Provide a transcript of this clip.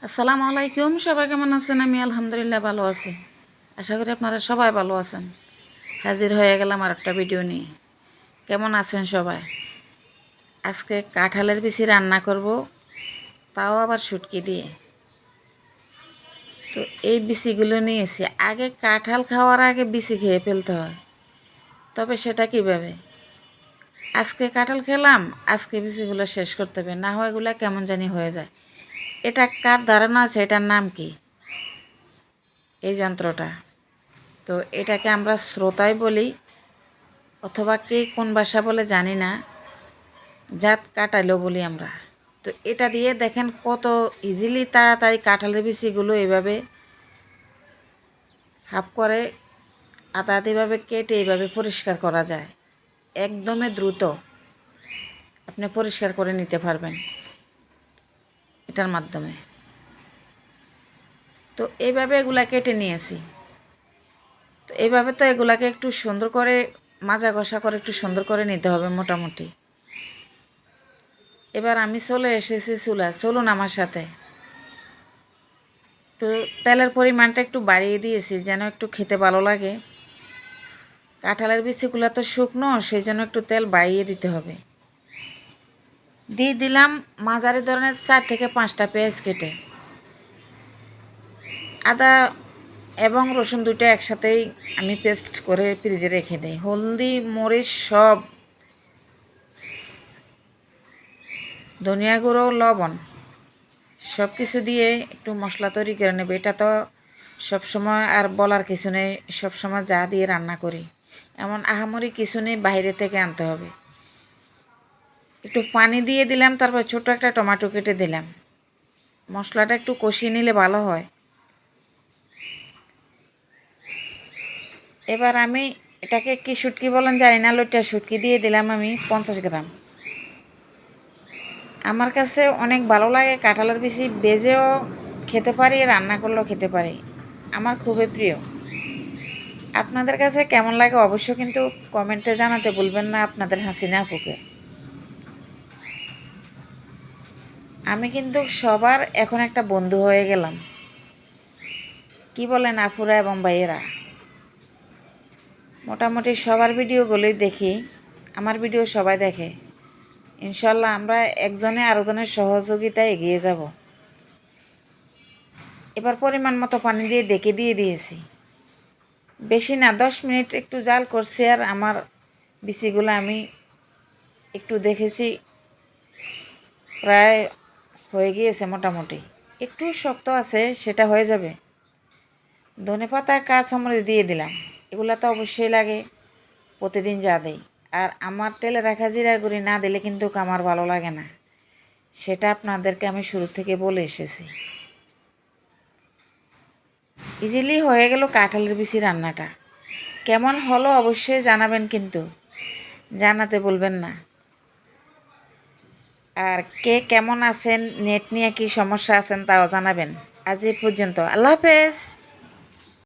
আসসালামু আলাইকুম। সবাই কেমন আছেন? আমি আলহামদুলিল্লাহ ভালো আছি। আশা করি আপনারা সবাই ভালো আছেন। হাজির হয়ে গেলাম আর একটা ভিডিও নিয়ে। কেমন আছেন সবাই? আজকে কাঁঠালের বিচি রান্না করব, তাও আবার শুটকি দিয়ে। তো এই বিচিগুলো নিয়েছি। আগে কাঁঠাল খাওয়ার আগে বিচি খেয়ে ফেলতে হয়, তবে সেটা কিভাবে? আজকে কাঁঠাল খেলাম, আজকে বিচিগুলো শেষ করতে হবে, না হয় এগুলো কেমন জানি হয়ে যায়। এটা কার ধারণা আছে এটার নাম কি? এই যন্ত্রটা, তো এটাকে আমরা শ্রোতাই বলি, অথবা কে কোন ভাষা বলে জানি না, জাত কাটাইলো বলি আমরা। তো এটা দিয়ে দেখেন কত ইজিলি তাড়াতাড়ি কাঁঠালের বিচিগুলো এভাবে হাফ করে আধা আধিভাবে কেটে এইভাবে পরিষ্কার করা যায়। একদমই দ্রুত আপনি পরিষ্কার করে নিতে পারবেন এটার মাধ্যমে। তো এইভাবে এগুলা কেটে নিয়েছি। তো এইভাবে তো এগুলাকে একটু সুন্দর করে মাজা ঘষা করে একটু সুন্দর করে নিতে হবে মোটামুটি। এবার আমি চলে এসেছি চুলা, চলুন আমার সাথে। একটু তেলের পরিমাণটা একটু বাড়িয়ে দিয়েছি যেন একটু খেতে ভালো লাগে। কাঁঠালের বিচিগুলো তো শুকনো, সেই জন্য একটু তেল বাড়িয়ে দিতে হবে। দিয়ে দিলাম মাঝারি ধরনের 4 থেকে 5টা পেঁয়াজ কেটে। আদা এবং রসুন দুটো একসাথেই আমি পেস্ট করে ফ্রিজে রেখে দিই। হলদি মরিচ সব, ধনিয়া গুঁড়ো লবণ সব কিছু দিয়ে একটু মশলা তৈরি করে নেবে। এটা তো সবসময় আর বলার কিছু নেই, সবসময় যা দিয়ে রান্না করি এমন আহামরি কিছু নেই, বাইরে থেকে আনতে হবে। একটু পানি দিয়ে দিলাম, তারপর ছোট একটা টমেটো কেটে দিলাম। মশলাটা একটু কষিয়ে নিলে ভালো হয়। এবার আমি এটাকে কি শুটকি বলেন জানি না, লইট্টা শুটকি দিয়ে দিলাম আমি 50 গ্রাম। আমার কাছে অনেক ভালো লাগে কাঁঠালের বিচি, ভেজেও খেতে পারি, রান্না করলেও খেতে পারি, আমার খুবই প্রিয়। আপনাদের কাছে কেমন লাগে অবশ্য কিন্তু কমেন্টে জানাতে ভুলবেন না আপনাদের হাসিনা আপুকে। আমি কিন্তু সবার এখন একটা বন্ধু হয়ে গেলাম, কি বলেন আপুরা এবং ভাইয়েরা? মোটামুটি সবার ভিডিওগুলোই দেখি, আমার ভিডিও সবাই দেখে। ইনশাল্লাহ আমরা একজনে আরেকজনের সহযোগিতায় এগিয়ে যাব। এবার পরিমাণ মতো পানি দিয়ে ডেকে দিয়ে দিয়েছি। বেশি না, 10 মিনিট একটু জাল করছি। আর আমার বিচিগুলো আমি একটু দেখেছি প্রায় হয়ে গিয়েছে মোটামুটি। একটু শক্ত আছে, সেটা হয়ে যাবে। ধনেপাতা কাঁচামরিচ দিয়ে দিলাম, এগুলো তো অবশ্যই লাগে, প্রতিদিন যা দেই। আর আমার তেলে রাখা জিরার গুঁড়ি না দিলে কিন্তু আমার ভালো লাগে না, সেটা আপনাদেরকে আমি শুরু থেকে বলে এসেছি। ইজিলি হয়ে গেল কাঁঠালের বিচি রান্নাটা। কেমন হলো অবশ্যই জানাবেন, কিন্তু জানাতে বলবেন না। আর কে কেমন আছেন, নেট নিয়ে কি সমস্যা আছেন তাও জানাবেন। আজ এই পর্যন্ত, আল্লাহ হাফেজ।